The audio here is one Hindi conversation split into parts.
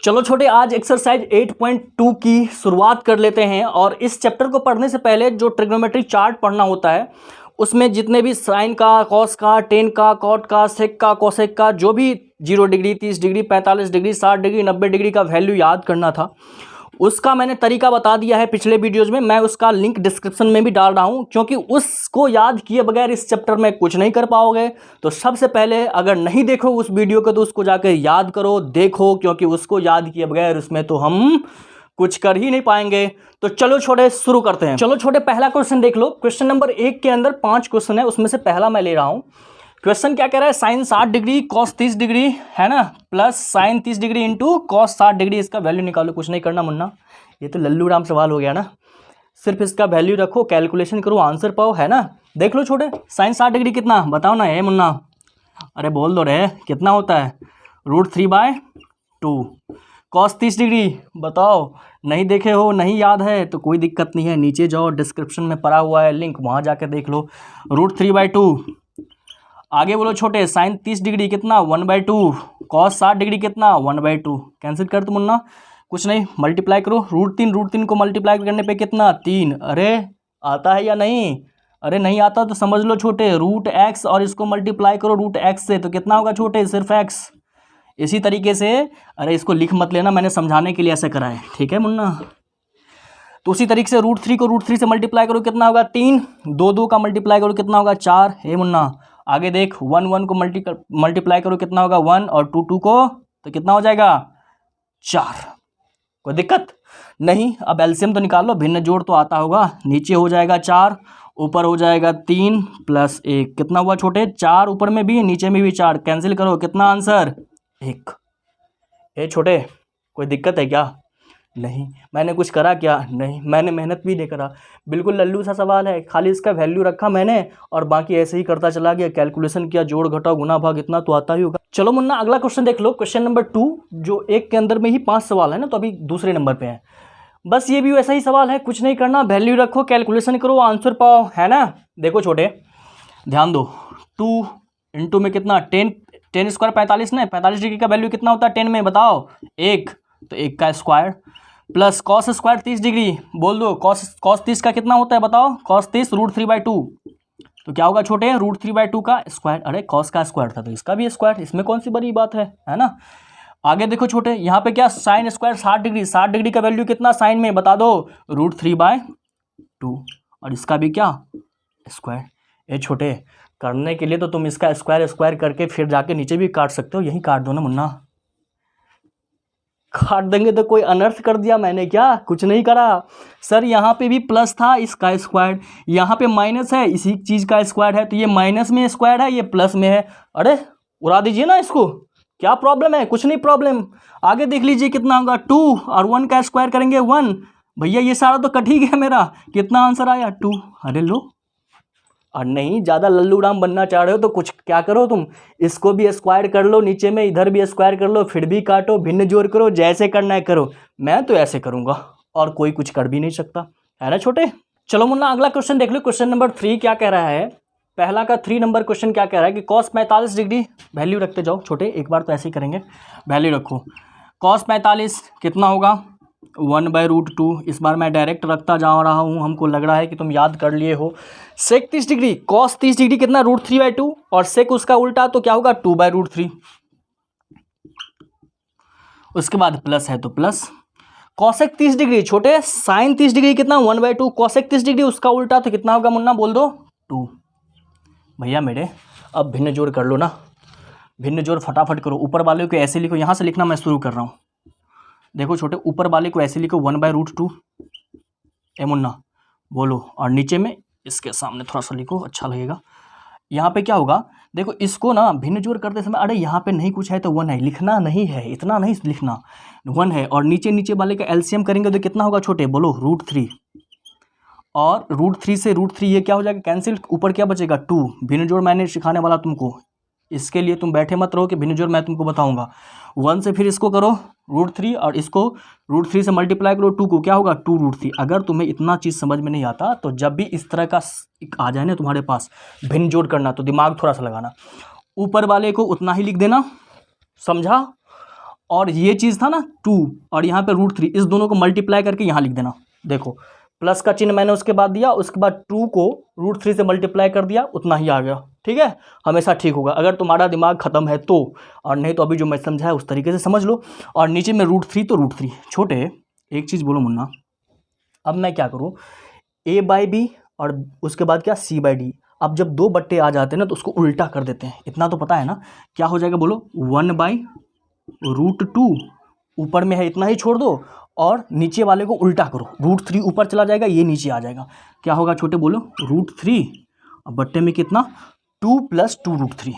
चलो छोटे, आज एक्सरसाइज 8.2 की शुरुआत कर लेते हैं। और इस चैप्टर को पढ़ने से पहले जो ट्रिग्नोमेट्री चार्ट पढ़ना होता है उसमें जितने भी साइन का, कॉस का, टेन का, कॉट का, सेक का, कोसेक का, जो भी 0 degree, 30 degree, 45 degree, 60 degree, 90 degree का वैल्यू याद करना था, उसका मैंने तरीका बता दिया है पिछले वीडियोज़ में। मैं उसका लिंक डिस्क्रिप्शन में भी डाल रहा हूं, क्योंकि उसको याद किए बगैर इस चैप्टर में कुछ नहीं कर पाओगे। तो सबसे पहले अगर नहीं देखो उस वीडियो को तो उसको जाकर याद करो, देखो, क्योंकि उसको याद किए बगैर उसमें तो हम कुछ कर ही नहीं पाएंगे। तो चलो छोटे, शुरू करते हैं। चलो छोटे, पहला क्वेश्चन देख लो। क्वेश्चन नंबर 1 के अंदर 5 क्वेश्चन है, उसमें से पहला मैं ले रहा हूँ। क्वेश्चन क्या कह रहा है? साइन 60 डिग्री कॉस 30 डिग्री है ना, plus sign 30 degree into cos 60 degree, इसका वैल्यू निकालो। कुछ नहीं करना मुन्ना, ये तो लल्लू राम सवाल हो गया ना। सिर्फ इसका वैल्यू रखो, कैलकुलेशन करो, आंसर पाओ, है ना। देख लो छोटे, साइन 60 डिग्री कितना बताओ ना। है मुन्ना, अरे बोल दो रे, कितना होता है? √3/2। कॉस 30 डिग्री बताओ, नहीं देखे हो, नहीं याद है तो कोई दिक्कत नहीं है, नीचे जाओ, डिस्क्रिप्शन में पड़ा हुआ है लिंक, वहाँ जाकर देख लो। √3/2। आगे बोलो छोटे, साइन 30 डिग्री कितना? 1/2। कॉस 60 डिग्री कितना? 1/2। कैंसिल कर दो मुन्ना, कुछ नहीं, मल्टीप्लाई करो। √3 को मल्टीप्लाई करने पे कितना? 3। अरे आता है या नहीं? अरे नहीं आता तो समझ लो छोटे, √x और इसको मल्टीप्लाई करो √x से, तो कितना होगा छोटे? सिर्फ x। इसी तरीके से, अरे इसको लिख मत लेना, मैंने समझाने के लिए ऐसे करा है, ठीक है मुन्ना। तो उसी तरीके से √3 को √3 से मल्टीप्लाई करो, कितना होगा? 3। 2 का मल्टीप्लाई करो, कितना होगा? 4। हे मुन्ना आगे देख, 1 को मल्टीप्लाई करो, कितना होगा? 1, और 2 को, तो कितना हो जाएगा? 4। कोई दिक्कत नहीं। अब एलसीएम तो निकाल लो, भिन्न जोड़ तो आता होगा। नीचे हो जाएगा 4, ऊपर हो जाएगा 3 + 1, कितना हुआ छोटे? 4। ऊपर में भी नीचे में भी 4, कैंसिल करो, कितना आंसर? 1। ए छोटे, कोई दिक्कत है क्या? नहीं। मैंने कुछ करा क्या? नहीं, मैंने मेहनत भी नहीं करा, बिल्कुल लल्लू सा सवाल है, खाली इसका वैल्यू रखा मैंने और बाकी ऐसे ही करता चला गया, कैलकुलेशन किया, जोड़ घटाओ गुना भाग, इतना तो आता ही होगा। चलो मुन्ना, अगला क्वेश्चन देख लो। क्वेश्चन नंबर 2, जो एक के अंदर में ही 5 सवाल है ना, तो अभी दूसरे नंबर पे है। बस ये भी वैसा ही सवाल है, कुछ नहीं करना, वैल्यू रखो, कैलकुलेशन करो, आंसर पाओ, है ना। देखो छोटे, ध्यान दो, 2 इंटू में कितना? 10 स्क्वायर 45 ना, 45 डिग्री का वैल्यू कितना होता है 10 में बताओ? 1, तो 1 का square, plus cos square 30 degree, बोल दो कॉस 30 का कितना होता है बताओ? कॉस 30 √3/2, तो क्या होगा छोटे? √3/2 का स्क्वायर। अरे कॉस का स्क्वायर था तो इसका भी स्क्वायर, इसमें कौन सी बड़ी बात है ना। आगे देखो छोटे, यहाँ पे क्या? साइन स्क्वायर 60 डिग्री, 60 डिग्री का वैल्यू कितना साइन में बता दो? √3/2, और इसका भी क्या? स्क्वायर। ये छोटे, करने के लिए तो तुम इसका स्क्वायर करके फिर जाके नीचे भी काट सकते हो, यही काट दो ना मुन्ना। काट देंगे तो कोई अनर्थ कर दिया मैंने क्या? कुछ नहीं करा सर, यहाँ पे भी प्लस था, इसका स्क्वायर, यहाँ पे माइनस है, इसी चीज़ का स्क्वायर है, तो ये माइनस में स्क्वायर है, ये प्लस में है। अरे उड़ा दीजिए ना इसको, क्या प्रॉब्लम है? कुछ नहीं प्रॉब्लम। आगे देख लीजिए कितना होगा? 2, और 1 का स्क्वायर करेंगे 1। भैया ये सारा तो कट ही गया मेरा, कितना आंसर आया? 2। अरे लो, और नहीं ज़्यादा लल्लू राम बनना चाह रहे हो तो कुछ क्या करो तुम, इसको भी स्क्वायर कर लो, नीचे में इधर भी स्क्वायर कर लो, फिर भी काटो, भिन्न जोड़ करो, जैसे करना है करो। मैं तो ऐसे करूँगा और कोई कुछ कर भी नहीं सकता, है ना छोटे। चलो मुन्ना, अगला क्वेश्चन देख लो। क्वेश्चन नंबर 3 क्या कह रहा है? पहला का 3 नंबर क्वेश्चन क्या कह रहा है कि कॉस 45 डिग्री, वैल्यू रखते जाओ छोटे, एक बार तो ऐसे ही करेंगे, वैल्यू रखो। कॉस 45 कितना होगा? 1/√2। इस बार मैं डायरेक्ट रखता जा रहा हूँ, हमको लग रहा है कि तुम याद कर लिए हो। सेक 30 डिग्री, कॉस 30 डिग्री कितना? √3/2, और सेक उसका उल्टा तो क्या होगा? 2/√3। उसके बाद प्लस है तो प्लस। कॉसेक 30 डिग्री छोटे, साइन 30 डिग्री कितना? 1/2। कॉसेक 30 डिग्री उसका उल्टा तो कितना होगा मुन्ना, बोल दो? 2। भैया मेरे, अब भिन्न जोड़ कर लो ना, भिन्न जोड़ फटाफट करो। ऊपर वाले को ऐसे लिखो, यहाँ से लिखना मैं शुरू कर रहा हूँ। देखो छोटे, ऊपर वाले को ऐसे लिखो 1/√2, ए मुन्ना बोलो, और नीचे में इसके सामने थोड़ा सा लिखो, अच्छा लगेगा। यहाँ पे क्या होगा? देखो इसको ना भिन्न जोड़ करते समय, अरे यहाँ पे नहीं कुछ है तो 1 है, लिखना नहीं है, इतना नहीं लिखना, 1 है, और नीचे वाले का एलसीएम करेंगे तो कितना होगा छोटे? बोलो √3, और √3 से √3 ये क्या हो जाएगा? कैंसिल, ऊपर क्या बचेगा? 2। भिन्न जोड़ मैंने सिखाने वाला तुमको, इसके लिए तुम बैठे मत रहो कि भिन्न जोड़ मैं तुमको बताऊंगा। 1 से फिर इसको करो √3, और इसको √3 से मल्टीप्लाई करो 2 को, क्या होगा? 2√3। अगर तुम्हें इतना चीज़ समझ में नहीं आता तो जब भी इस तरह का आ जाए ना तुम्हारे पास भिन्न जोड़ करना, तो दिमाग थोड़ा सा लगाना, ऊपर वाले को उतना ही लिख देना, समझा? और ये चीज़ था ना 2 और यहाँ पे √3, इस दोनों को मल्टीप्लाई करके यहाँ लिख देना। देखो प्लस का चिन्ह मैंने उसके बाद दिया, उसके बाद 2 को √3 से मल्टीप्लाई कर दिया, उतना ही आ गया। ठीक है, हमेशा ठीक होगा अगर तुम्हारा दिमाग ख़त्म है तो, और नहीं तो अभी जो मैं समझा है उस तरीके से समझ लो। और नीचे में √3 तो √3। छोटे एक चीज़ बोलो मुन्ना, अब मैं क्या करूँ, a/b और उसके बाद क्या c/d। अब जब 2 बट्टे आ जाते हैं ना तो उसको उल्टा कर देते हैं, इतना तो पता है ना। क्या हो जाएगा बोलो, 1/√2, ऊपर में है इतना ही छोड़ दो और नीचे वाले को उल्टा करो, √3 ऊपर चला जाएगा, ये नीचे आ जाएगा। क्या होगा छोटे बोलो, √3 और बट्टे में कितना 2 + 2√3,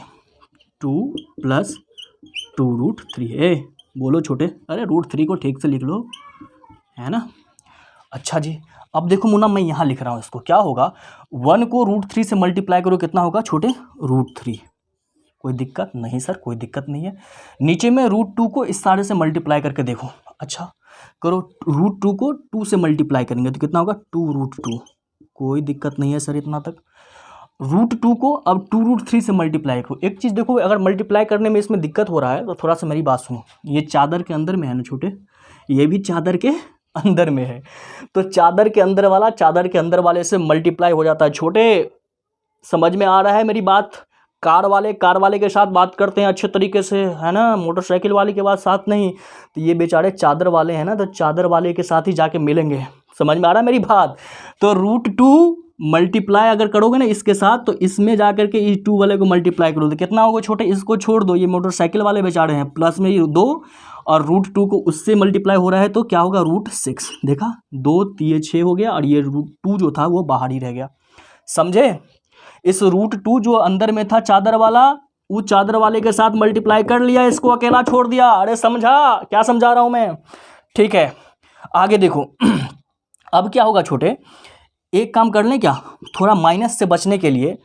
2 + 2√3। बोलो छोटे, अरे √3 को ठीक से लिख लो, है ना। अच्छा जी, अब देखो मुन्ना मैं यहाँ लिख रहा हूँ इसको, क्या होगा 1 को √3 से मल्टीप्लाई करो, कितना होगा छोटे, √3। कोई दिक्कत नहीं सर, कोई दिक्कत नहीं है। नीचे में √2 को इस सारे से मल्टीप्लाई करके देखो, अच्छा करो, √2 को 2 से मल्टीप्लाई करेंगे तो कितना होगा 2√2। कोई दिक्कत नहीं है सर इतना तक। √2 को अब 2√3 से मल्टीप्लाई करो। एक चीज़ देखो, अगर मल्टीप्लाई करने में इसमें दिक्कत हो रहा है तो थोड़ा सा मेरी बात सुनो, ये चादर के अंदर में है ना छोटे, ये भी चादर के अंदर में है, तो चादर के अंदर वाला चादर के अंदर वाले से मल्टीप्लाई हो जाता है। छोटे समझ में आ रहा है मेरी बात। कार वाले के साथ बात करते हैं अच्छे तरीके से, है ना, मोटरसाइकिल वाले के बाद साथ नहीं। तो ये बेचारे चादर वाले हैं ना, तो चादर वाले के साथ ही जाके मिलेंगे। समझ में आ रहा है मेरी बात। तो √2 मल्टीप्लाई अगर करोगे ना इसके साथ, तो इसमें जा करके इस 2 वाले को मल्टीप्लाई करो तो कितना होगा छोटे, इसको छोड़ दो, ये मोटरसाइकिल वाले बेचारे हैं, प्लस में ये 2 और √2 को उससे मल्टीप्लाई हो रहा है तो क्या होगा √6। देखा, 2 3 6 हो गया और ये √2 जो था वो बाहर ही रह गया। समझे, इस √2 जो अंदर में था चादर वाला, वो चादर वाले के साथ मल्टीप्लाई कर लिया, इसको अकेला छोड़ दिया। अरे समझा क्या समझा रहा हूँ मैं, ठीक है। आगे देखो अब क्या होगा छोटे, एक काम कर लें क्या, थोड़ा माइनस से बचने के लिए,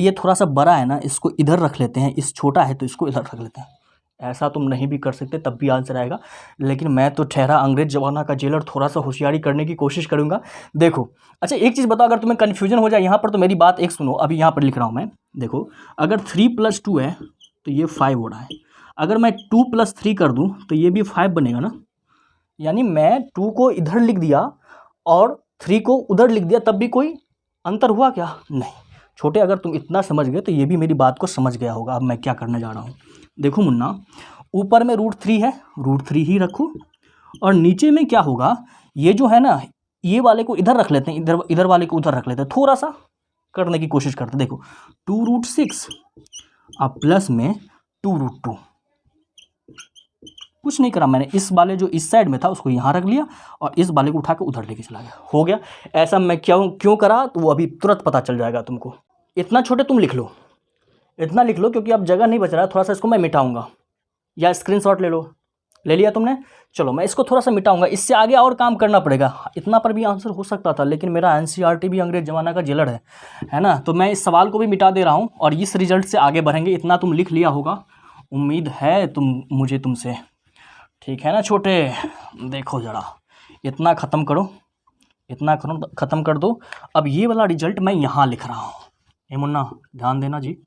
ये थोड़ा सा बड़ा है ना, इसको इधर रख लेते हैं, इस छोटा है तो इसको इधर रख लेते हैं। ऐसा तुम नहीं भी कर सकते तब भी आंसर आएगा, लेकिन मैं तो ठहरा अंग्रेज जमाना का जेलर, थोड़ा सा होशियारी करने की कोशिश करूंगा। देखो अच्छा एक चीज़ बताओ, अगर तुम्हें कन्फ्यूजन हो जाए यहाँ पर तो मेरी बात एक सुनो, अभी यहाँ पर लिख रहा हूँ मैं। देखो अगर 3 + 2 है तो ये 5 हो रहा है, अगर मैं 2 + 3 कर दूँ तो ये भी 5 बनेगा ना, यानी मैं 2 को इधर लिख दिया और 3 को उधर लिख दिया, तब भी कोई अंतर हुआ क्या, नहीं। छोटे अगर तुम इतना समझ गए तो ये भी मेरी बात को समझ गया होगा। अब मैं क्या करने जा रहा हूँ, देखो मुन्ना, ऊपर में √3 है, √3 ही रखो, और नीचे में क्या होगा, ये जो है ना, ये वाले को इधर रख लेते हैं, इधर वाले को उधर रख लेते हैं, थोड़ा सा करने की कोशिश करते हैं। देखो 2√6 और प्लस में 2√2, कुछ नहीं करा मैंने, इस वाले जो इस साइड में था उसको यहाँ रख लिया और इस वाले को उठा के उधर लेके चला गया, हो गया। ऐसा मैं क्यों करा तो वो अभी तुरंत पता चल जाएगा तुमको। इतना छोटे तुम लिख लो, इतना लिख लो, क्योंकि अब जगह नहीं बच रहा है, थोड़ा सा इसको मैं मिटाऊंगा, या स्क्रीनशॉट ले लो, ले लिया तुमने, चलो मैं इसको थोड़ा सा मिटाऊंगा, इससे आगे और काम करना पड़ेगा। इतना पर भी आंसर हो सकता था, लेकिन मेरा NCERT भी अंग्रेज ज़माना का जेलर है ना, तो मैं इस सवाल को भी मिटा दे रहा हूँ और इस रिजल्ट से आगे बढ़ेंगे। इतना तुम लिख लिया होगा, उम्मीद है तुमसे, ठीक है ना छोटे। देखो ज़रा इतना ख़त्म करो, इतना ख़त्म कर दो। अब ये वाला रिजल्ट मैं यहाँ लिख रहा हूँ, ये मुन्ना ध्यान देना जी,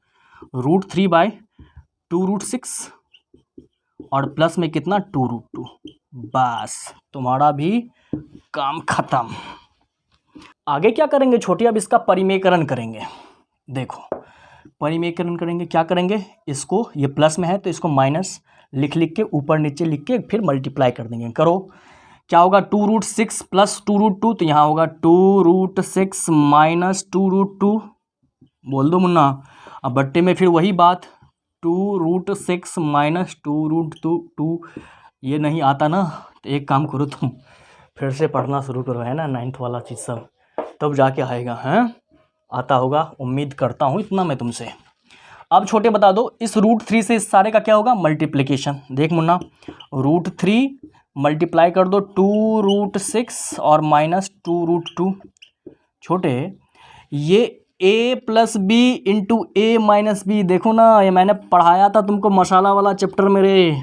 √3/2√6 और प्लस में कितना 2√2, बस तुम्हारा भी काम खत्म। आगे क्या करेंगे छोटे, अब इसका परिमेयकरण करेंगे। देखो परिमेयकरण करेंगे, क्या करेंगे, इसको ये प्लस में है तो इसको माइनस लिख के ऊपर नीचे लिख के फिर मल्टीप्लाई कर देंगे। करो, क्या होगा 2√6 + 2√2, तो यहाँ होगा 2√6 - 2√2, बोल दो मुन्ना। अब बट्टे में फिर वही बात, 2√6 - 2√2, ये नहीं आता ना, तो एक काम करो तुम फिर से पढ़ना शुरू करो, है ना, 9th वाला चीज़ सब, तब जाके आएगा, हैं आता होगा, उम्मीद करता हूँ इतना मैं तुमसे। अब छोटे बता दो, इस √3 से इस सारे का क्या होगा, मल्टीप्लिकेशन। देख मुन्ना, √3 मल्टीप्लाई कर दो 2√6 और -2√2। छोटे ये a + b × a - b, देखो ना, ये मैंने पढ़ाया था तुमको मसाला वाला चैप्टर मेरे,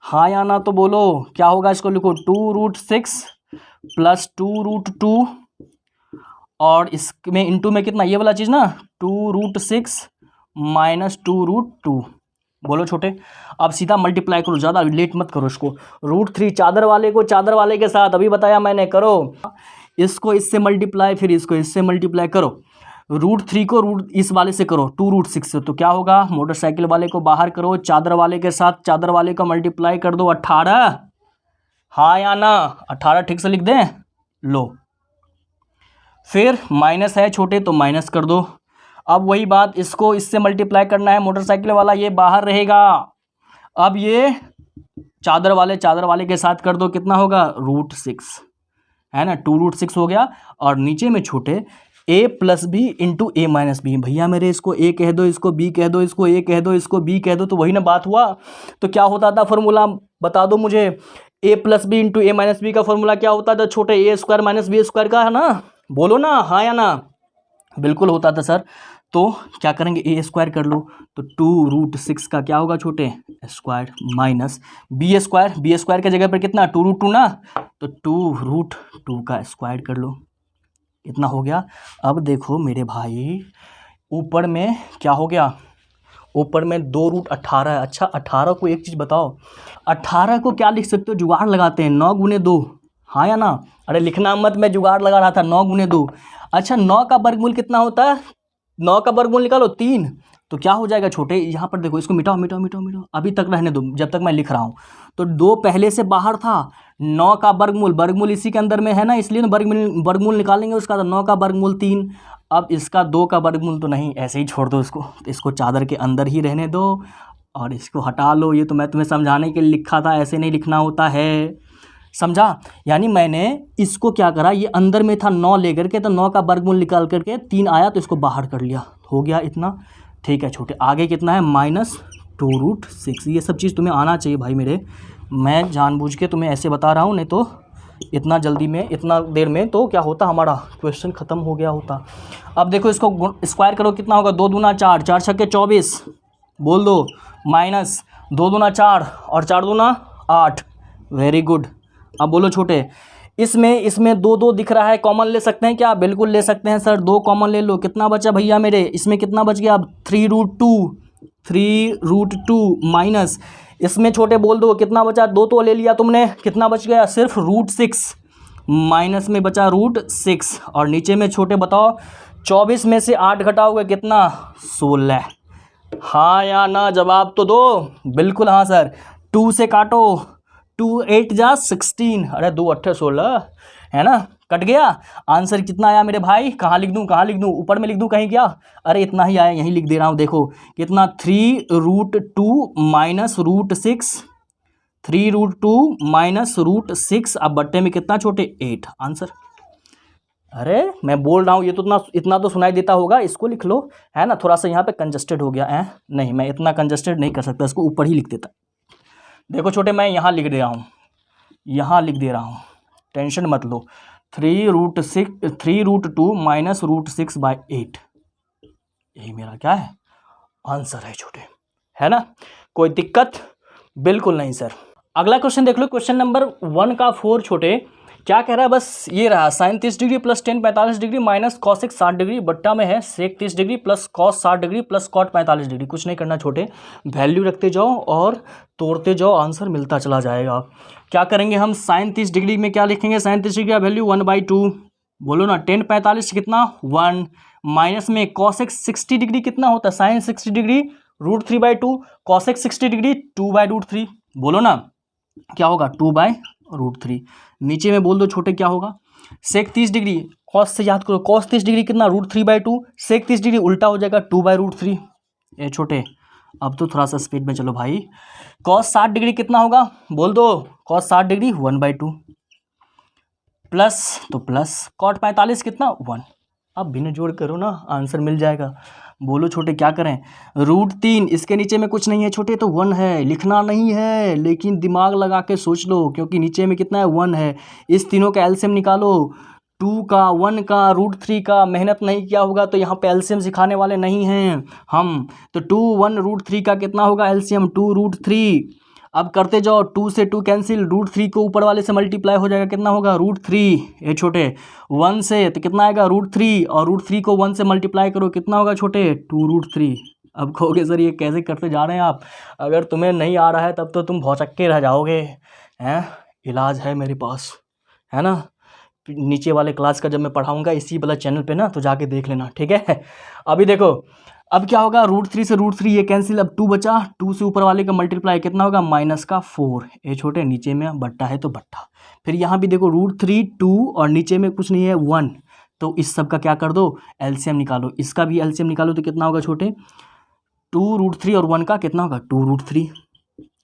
हाँ या ना तो बोलो। क्या होगा, इसको लिखो 2√6 + 2√2 और इसमें इंटू में कितना, ये वाला चीज़ ना, 2√6 - 2√2, बोलो छोटे। अब सीधा मल्टीप्लाई करो, ज़्यादा लेट मत करो इसको। √3 चादर वाले को चादर वाले के साथ, अभी बताया मैंने, करो इसको इससे मल्टीप्लाई, फिर इसको इससे मल्टीप्लाई करो। √3 को रूट इस वाले से करो 2√6 से, तो क्या होगा, मोटरसाइकिल वाले को बाहर करो, चादर वाले के साथ चादर वाले का मल्टीप्लाई कर दो 18। हाँ या ना, 18 ठीक से लिख दें, लो। फिर माइनस है छोटे तो माइनस कर दो। अब वही बात, इसको इससे मल्टीप्लाई करना है, मोटरसाइकिल वाला ये बाहर रहेगा। अब ये चादर वाले के साथ कर दो, कितना होगा, √6 है ना, 2√6 हो गया। और नीचे में छोटे a + b × a - b, भैया मेरे इसको a कह दो, इसको b कह दो, इसको a कह दो, इसको b कह दो, तो वही ना बात हुआ। तो क्या होता था फॉर्मूला, बता दो मुझे। a + b × a - b का फॉर्मूला क्या होता था छोटे, a² - b² का, है ना, बोलो ना, हाँ या ना, बिल्कुल होता था सर। तो क्या करेंगे, a² कर लो, तो 2√6 का क्या होगा छोटे, स्क्वायर माइनस b² के जगह पर कितना, 2√2 ना, तो 2√2 का स्क्वायर कर लो, इतना हो गया। अब देखो मेरे भाई, ऊपर में क्या हो गया, ऊपर में 2√18 है। अच्छा 18 को एक चीज़ बताओ, 18 को क्या लिख सकते हो, जुगाड़ लगाते हैं, 9 × 2, हाँ या ना, अरे लिखना मत, मैं जुगाड़ लगा रहा था, 9 × 2। अच्छा 9 का वर्गमूल कितना होता है, 9 का वर्गमूल निकालो 3, तो क्या हो जाएगा छोटे, यहाँ पर देखो, इसको मिटाओ, अभी तक रहने दो जब तक मैं लिख रहा हूँ। तो 2 पहले से बाहर था, 9 का वर्गमूल इसी के अंदर में है ना, इसलिए ना वर्गमूल निकालेंगे उसका, तो 9 का वर्गमूल 3। अब इसका 2 का वर्गमूल तो नहीं, ऐसे ही छोड़ दो इसको, तो इसको चादर के अंदर ही रहने दो और इसको हटा लो। ये तो मैं तुम्हें समझाने के लिए लिखा था, ऐसे नहीं लिखना होता है, समझा। यानी मैंने इसको क्या करा, ये अंदर में था 9 लेकर के, तो 9 का वर्गमूल निकाल करके 3 आया, तो इसको बाहर कर लिया, हो गया इतना। ठीक है छोटे, आगे कितना है, -2√6। ये सब चीज़ तुम्हें आना चाहिए भाई मेरे, मैं जानबूझ के तुम्हें ऐसे बता रहा हूँ, नहीं तो इतना जल्दी में, इतना देर में तो क्या होता, हमारा क्वेश्चन ख़त्म हो गया होता। अब देखो इसको स्क्वायर करो, कितना होगा, 2 दूना 4, 4 छक्के 24, बोल दो, माइनस 2 दूना 4 और 4 दूना 8, वेरी गुड। अब बोलो छोटे, इसमें 2 दिख रहा है, कॉमन ले सकते हैं क्या, बिल्कुल ले सकते हैं सर, 2 कॉमन ले लो, कितना बचा भैया मेरे, इसमें कितना बच गया, अब 3√2 माइनस, इसमें छोटे बोल दो कितना बचा, 2 तो ले लिया तुमने, कितना बच गया, सिर्फ √6, माइनस में बचा √6। और नीचे में छोटे बताओ, 24 में से 8 घटाओगे कितना, 16, हाँ या ना, जवाब तो दो, बिल्कुल हाँ सर। 2 से काटो, 2 8 जा 16, अरे 2 8 16, है ना, कट गया। आंसर कितना आया मेरे भाई, कहाँ लिख दूँ, ऊपर में लिख दूँ कहीं क्या, अरे इतना ही आया, यहीं लिख दे रहा हूँ, देखो कितना, 3√2 माइनस √6, 3√2 माइनस √6, अब बट्टे में कितना छोटे, 8, आंसर। अरे मैं बोल रहा हूँ, ये तो इतना तो सुनाई देता होगा, इसको लिख लो, है ना, थोड़ा सा यहाँ पे कंजस्टेड हो गया है, नहीं मैं इतना कंजस्टेड नहीं कर सकता, इसको ऊपर ही लिख देता। देखो छोटे, मैं यहाँ लिख दे रहा हूँ, टेंशन मत लो, 3√2 माइनस √6/8, यही मेरा क्या है, आंसर है छोटे, है ना, कोई दिक्कत, बिल्कुल नहीं सर। अगला क्वेश्चन देख लो, क्वेश्चन नंबर 1 का 4 छोटे, क्या कह रहा है, बस ये रहा, sin 30 degree plus tan 45 degree minus cos 60 degree, बट्टा में है sec 30 degree plus cos 60 degree plus cot 45 degree. कुछ नहीं करना छोटे, वैल्यू रखते जाओ और तोड़ते जाओ, आंसर मिलता चला जाएगा। क्या करेंगे हम, sin 30 डिग्री में क्या लिखेंगे, sin 30 डिग्री का वैल्यू 1/2, बोलो ना, tan 45 कितना 1, माइनस में cos 60 डिग्री कितना होता है, sin 60 डिग्री √3/2, cos 60 डिग्री 2/√3, बोलो ना क्या होगा, 2/√3। नीचे में बोल दो छोटे क्या होगा, sec 30 डिग्री, cos से याद करो, cos 30 डिग्री कितना, √3/2, sec 30 डिग्री उल्टा हो जाएगा 2/√3। ये छोटे, अब तो थोड़ा सा स्पीड में चलो भाई, cos 60 डिग्री कितना होगा, बोल दो, cos 60 डिग्री 1/2, प्लस तो प्लस, cot 45 कितना 1, अब भिन्न जोड़ करो ना, आंसर मिल जाएगा। बोलो छोटे क्या करें, √3, इसके नीचे में कुछ नहीं है छोटे, तो 1 है, लिखना नहीं है लेकिन दिमाग लगा के सोच लो, क्योंकि नीचे में कितना है 1 है, इस तीनों का एलसीएम निकालो, 2 का 1 का √3 का, मेहनत नहीं किया होगा तो यहाँ पे एलसीएम सिखाने वाले नहीं हैं हम, तो 2 1 √3 का कितना होगा एलसीएम, 2√3। अब करते जाओ, 2 से 2 कैंसिल, √3 को ऊपर वाले से मल्टीप्लाई हो जाएगा, कितना होगा √3, ये छोटे 1 से तो कितना आएगा √3, और √3 को 1 से मल्टीप्लाई करो, कितना होगा छोटे 2√3, अब कहोगे सर ये कैसे करते जा रहे हैं आप, अगर तुम्हें नहीं आ रहा है तब तो तुम भौचक्के रह जाओगे हैं। इलाज है मेरे पास, है ना। नीचे वाले क्लास का जब मैं पढ़ाऊंगा इसी वाला चैनल पे ना, तो जाके देख लेना, ठीक है। अभी देखो अब क्या होगा, √3 से √3 ये कैंसिल, अब 2 बचा, 2 से ऊपर वाले का मल्टीप्लाई कितना होगा -4। ये छोटे नीचे में बट्टा है तो बट्टा। फिर यहाँ भी देखो √3 2 और नीचे में कुछ नहीं है 1, तो इस सब का क्या कर दो, एलसीएम निकालो। इसका भी एलसीएम निकालो तो कितना होगा छोटे, 2√3 और 1 का कितना होगा 2√3।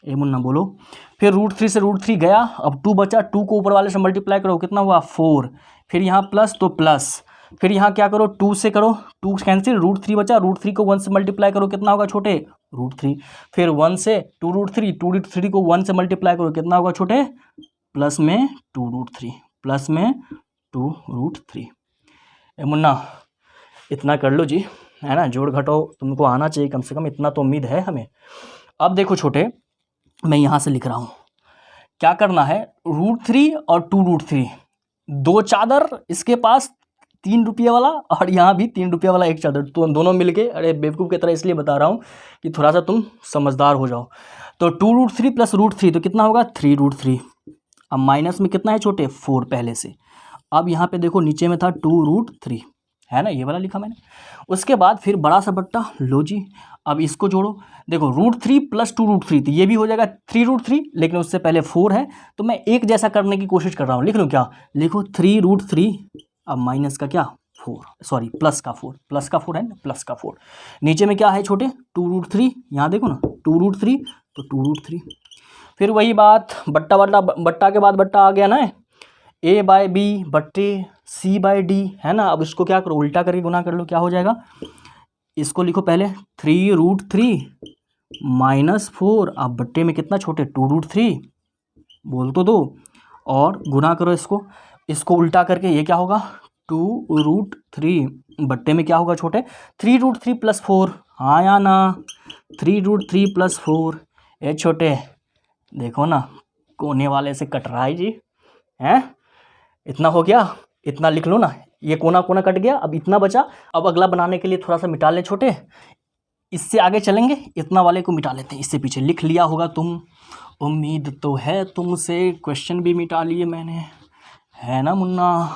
ए मुन्ना बोलो। फिर √3 से √3 गया, अब 2 बचा, 2 को ऊपर वाले से मल्टीप्लाई करो कितना हुआ 4। फिर यहाँ प्लस तो प्लस, फिर यहाँ क्या करो 2 से करो, 2 कैंसिल, √3 बचा, √3 को 1 से मल्टीप्लाई करो कितना होगा छोटे √3। फिर 1 से 2√3 को 1 से मल्टीप्लाई करो कितना होगा छोटे, प्लस में 2√3, प्लस में 2√3। ए मुन्ना इतना कर लो जी, है ना, जोड़ घटाओ तुमको आना चाहिए कम से कम, इतना तो उम्मीद है हमें। अब देखो छोटे, मैं यहाँ से लिख रहा हूँ, क्या करना है, √3 और 2√3 दो चादर, इसके पास 3 रुपये वाला और यहाँ भी 3 रुपये वाला एक चादर, तो दोनों मिलके, अरे बेवकूफ़ की तरह इसलिए बता रहा हूँ कि थोड़ा सा तुम समझदार हो जाओ। तो 2√3 प्लस √3 तो कितना होगा 3√3। अब माइनस में कितना है छोटे 4 पहले से। अब यहाँ पे देखो नीचे में था 2√3, है ना, ये वाला लिखा मैंने। उसके बाद फिर बड़ा सा बट्टा लो जी, अब इसको जोड़ो, देखो √3 प्लस 2√3 तो ये भी हो जाएगा 3√3, लेकिन उससे पहले 4 है, तो मैं एक जैसा करने की कोशिश कर रहा हूँ। लिख लूँ क्या, लिखो 3√3, अब माइनस का क्या 4, सॉरी प्लस का 4, प्लस का 4 है ना, प्लस का 4। नीचे में क्या है छोटे 2√3, यहाँ देखो ना 2√3 तो 2√3। फिर वही बात, बट्टा बट्टा बट्टा के बाद बट्टा आ गया ना, a/b बट्टे c/d, है ना। अब इसको क्या करो, उल्टा करके गुना कर लो, क्या हो जाएगा, इसको लिखो पहले 3√3 -4, अब बट्टे में कितना छोटे 2√3, बोल तो दो, और गुना करो इसको उल्टा करके, ये क्या होगा 2√3 बट्टे में क्या होगा छोटे 3√3 + 4, हाँ या ना, 3√3 + 4। ये छोटे देखो ना, कोने वाले से कट रहा है जी, हैं, इतना हो गया, इतना लिख लो ना, ये कोना कोना कट गया, अब इतना बचा। अब अगला बनाने के लिए थोड़ा सा मिटा ले छोटे, इससे आगे चलेंगे, इतना वाले को मिटा लेते हैं, इससे पीछे लिख लिया होगा तुम, उम्मीद तो है तुमसे, क्वेश्चन भी मिटा लिए मैंने, है ना मुन्ना।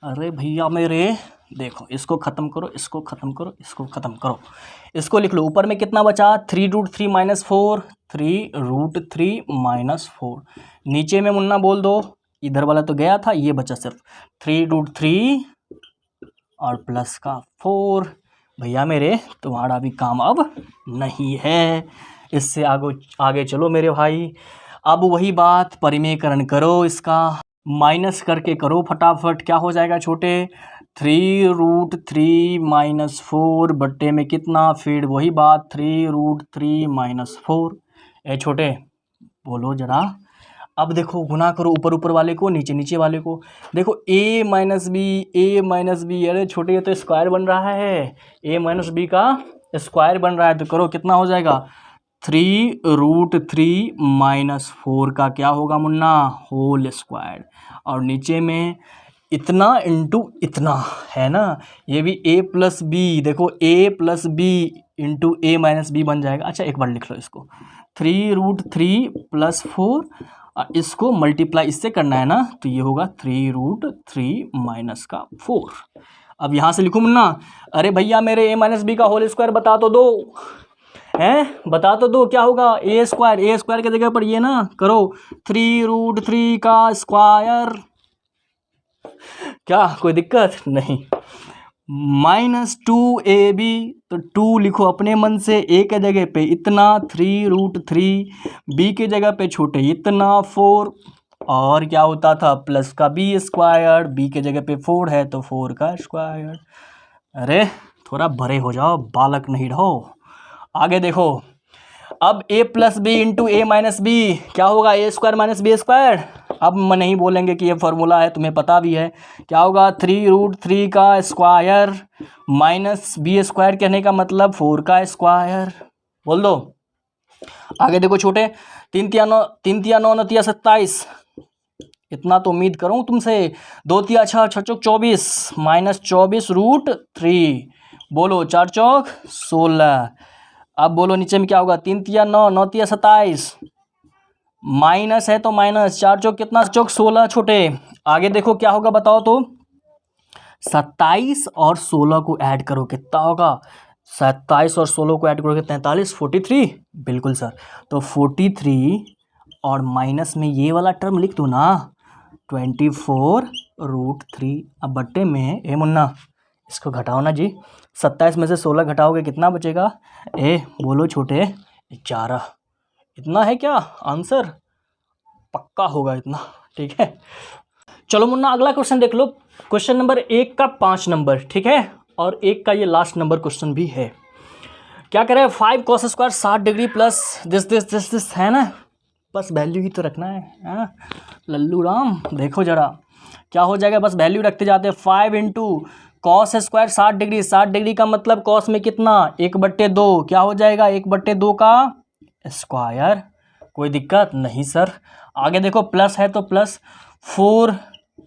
अरे भैया मेरे, देखो इसको ख़त्म करो, इसको ख़त्म करो, इसको ख़त्म करो, इसको लिख लो। ऊपर में कितना बचा 3√3 - 4, 3√3 - 4। नीचे में मुन्ना बोल दो, इधर वाला तो गया था, ये बचा सिर्फ 3√3 और प्लस का 4। भैया मेरे, तुम्हारा भी काम अब नहीं है, इससे आगे चलो मेरे भाई। अब वही बात, परिमेयकरण करो, इसका माइनस करके करो फटाफट, क्या हो जाएगा छोटे 3√3 - 4 बट्टे में कितना, फिर वही बात 3√3 - 4। ए छोटे बोलो जरा, अब देखो गुना करो, ऊपर ऊपर वाले को नीचे नीचे वाले को, देखो a - b, अरे छोटे ये तो स्क्वायर बन रहा है, a - b का स्क्वायर बन रहा है, तो करो कितना हो जाएगा 3√3 - 4 का क्या होगा मुन्ना होल स्क्वायर, और नीचे में इतना इंटू इतना, है ना, ये भी a + b, देखो a + b into a - b बन जाएगा। अच्छा एक बार लिख लो इसको, 3√3 + 4, इसको मल्टीप्लाई इससे करना है ना, तो ये होगा 3√3 - का 4। अब यहाँ से लिखूँ मुन्ना, अरे भैया मेरे a - b का होल स्क्वायर बता तो दो, हैं बता तो दो, क्या होगा a स्क्वायर की जगह पर ये ना करो 3√3 का स्क्वायर, क्या कोई दिक्कत नहीं, -2ab, तो 2 लिखो अपने मन से, a के जगह पे इतना 3√3, b के जगह पे छोटे इतना 4, और क्या होता था प्लस का b स्क्वायर, b के जगह पे 4 है तो 4 का स्क्वायर। अरे थोड़ा बड़े हो जाओ, बालक नहीं रहो। आगे देखो, अब a + b into a - b क्या होगा a² - b²। अब मैं नहीं बोलेंगे कि ये फार्मूला है, तुम्हें पता भी है क्या होगा 3√3 का स्क्वायर माइनस b² कहने का मतलब 4 का स्क्वायर, बोल दो। आगे देखो छोटे, 3 × 9 = 27, इतना तो उम्मीद करूँ तुमसे, 2 × 6 = 24 -24√3 बोलो 4 चौक 16। अब बोलो नीचे में क्या होगा, 3 तिया 9, 9 तिया 27, माइनस है तो माइनस, 4 चौक कितना, चौक 16 छोटे। आगे देखो क्या होगा बताओ तो, 27 और 16 को ऐड करो कितना होगा, 27 और 16 को ऐड करोगे 43, 43, बिल्कुल सर। तो 43 और माइनस में ये वाला टर्म लिख दो ना, 24√3। अब बट्टे में ए मुन्ना इसको घटाओ ना जी, 27 में से 16 घटाओगे कितना बचेगा, ए बोलो छोटे 11। इतना है क्या आंसर, पक्का होगा इतना, ठीक है। चलो मुन्ना अगला क्वेश्चन देख लो, क्वेश्चन नंबर 1 का 5 नंबर, ठीक है, और 1 का ये लास्ट नंबर क्वेश्चन भी है। क्या कह रहे हैं, 5 cos square 60 degree plus this है ना, बस वैल्यू ही तो रखना है, हाँ लल्लू राम। देखो जरा क्या हो जाएगा, बस वैल्यू रखते जाते हैं। 5 into cos square 60 degree, 60 degree का मतलब कॉस में कितना, 1/2, क्या हो जाएगा 1/2 का स्क्वायर। कोई दिक्कत नहीं सर। आगे देखो प्लस है तो plus, 4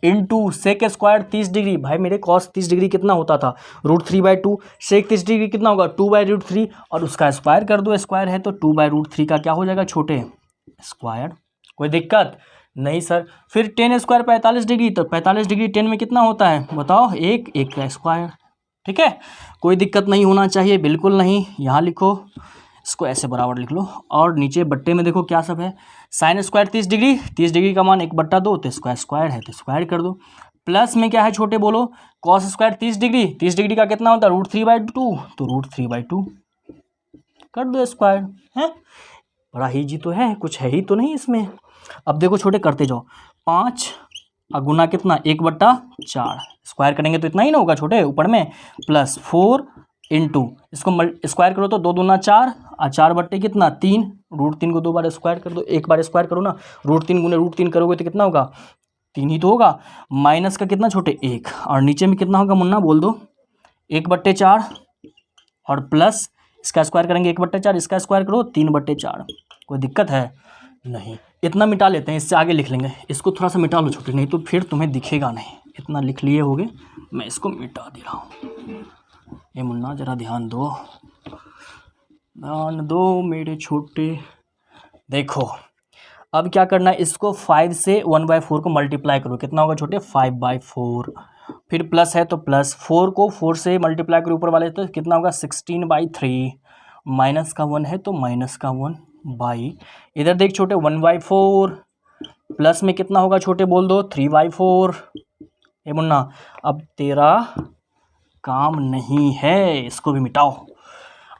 into sec square 30 degree, भाई मेरे कॉस 30 डिग्री कितना होता था, √3/2, सेक 30 डिग्री कितना होगा 2/√3, और उसका स्क्वायर कर दो, स्क्वायर है तो 2/√3 का क्या हो जाएगा छोटे स्क्वायर। कोई दिक्कत नहीं सर। फिर 10 स्क्वायर 45 डिग्री, तो 45 डिग्री 10 में कितना होता है बताओ, एक का स्क्वायर, ठीक है। कोई दिक्कत नहीं होना चाहिए, बिल्कुल नहीं। यहाँ लिखो, इसको ऐसे बराबर लिख लो, और नीचे बट्टे में देखो क्या सब है, साइन स्क्वायर 30 डिग्री, 30 डिग्री का मान 1/2, तो स्क्वायर है तो स्क्वायर कर दो। प्लस में क्या है छोटे बोलो, कॉस स्क्वायर 30 डिग्री, 30 डिग्री का कितना होता है √3/2, तो √3/2 कर दो स्क्वायर है। बड़ा ही जी तो है, कुछ है ही तो नहीं इसमें। अब देखो छोटे करते जाओ, 5 गुना कितना 1/4, स्क्वायर करेंगे तो इतना ही ना होगा छोटे ऊपर में, प्लस 4 इंटू इसको स्क्वायर करो तो 2 दूना 4, और 4 बट्टे कितना 3, √3 को 2 बार स्क्वायर कर दो, एक बार स्क्वायर करो ना, √3 गुने √3 करोगे तो कितना होगा 3 ही तो होगा। माइनस का कितना छोटे 1, और नीचे में कितना होगा मुन्ना बोल दो, 1/4, और प्लस इसका स्क्वायर करेंगे 1/4, इसका स्क्वायर करो 3/4। कोई दिक्कत है नहीं। इतना मिटा लेते हैं, इससे आगे लिख लेंगे, इसको थोड़ा सा मिटा लो छोटे, नहीं तो फिर तुम्हें दिखेगा नहीं। इतना लिख लिए होगे, मैं इसको मिटा दे रहा हूँ। ये मुन्ना जरा ध्यान दो मेरे छोटे। देखो अब क्या करना है, इसको 5 से 1/4 को मल्टीप्लाई करो, कितना होगा छोटे 5/4। फिर प्लस है तो प्लस, 4 को 4 से मल्टीप्लाई करो ऊपर वाले तो कितना होगा 16/3, माइनस का 1 है तो माइनस का 1 बाई, इधर देख छोटे 1/4, प्लस में कितना होगा छोटे बोल दो 3/4। ये मुन्ना अब तेरा काम नहीं है, इसको भी मिटाओ।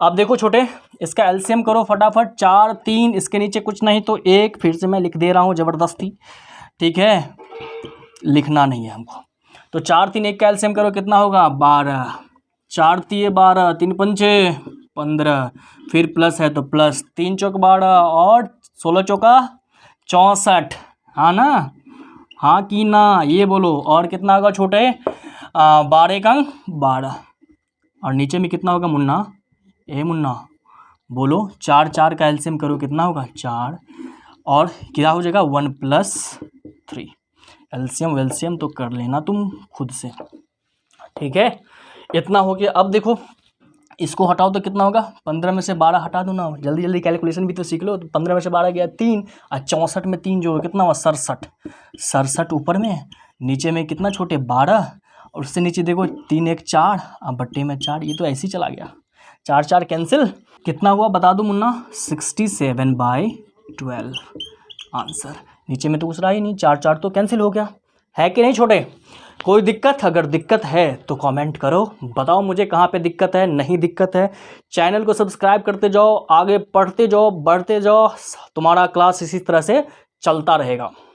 अब देखो छोटे, इसका एलसीएम करो फटाफट, 4 3, इसके नीचे कुछ नहीं तो 1, फिर से मैं लिख दे रहा हूँ ज़बरदस्ती, ठीक है, लिखना नहीं है हमको। तो 4 3 1 का एलसीएम करो कितना होगा 12, 4 3 12, 3 पंचे 15, फिर प्लस है तो प्लस, 3 चौक 12 और 16 चौका 64, हाँ ना, हाँ कि ना, ये बोलो। और कितना होगा छोटे 12 का 12, और नीचे में कितना होगा मुन्ना, ए मुन्ना बोलो 4 4 का एलसीएम करो कितना होगा 4, और क्या हो जाएगा 1 + 3। एलसीएम वेलसीएम तो कर लेना तुम खुद से, ठीक है। इतना हो गया। अब देखो इसको हटाओ तो कितना होगा, 15 में से 12 हटा दो ना, जल्दी जल्दी कैलकुलेशन भी तो सीख लो। तो 15 में से 12 गया 3, और 64 में 3 जो कितना हुआ 67, 67 ऊपर में, नीचे में कितना छोटे 12, और उससे नीचे देखो 3 1 4, अब बट्टे में 4, ये तो ऐसे ही चला गया, 4 4 कैंसिल, कितना हुआ बता दो मुन्ना 67/12 आंसर। नीचे में तो कुछ रहा ही नहीं, 4 4 तो कैंसिल हो गया, है कि नहीं छोटे। कोई दिक्कत, अगर दिक्कत है तो कमेंट करो, बताओ मुझे कहाँ पे दिक्कत है, नहीं दिक्कत है। चैनल को सब्सक्राइब करते जाओ, आगे पढ़ते जाओ, बढ़ते जाओ, तुम्हारा क्लास इसी तरह से चलता रहेगा।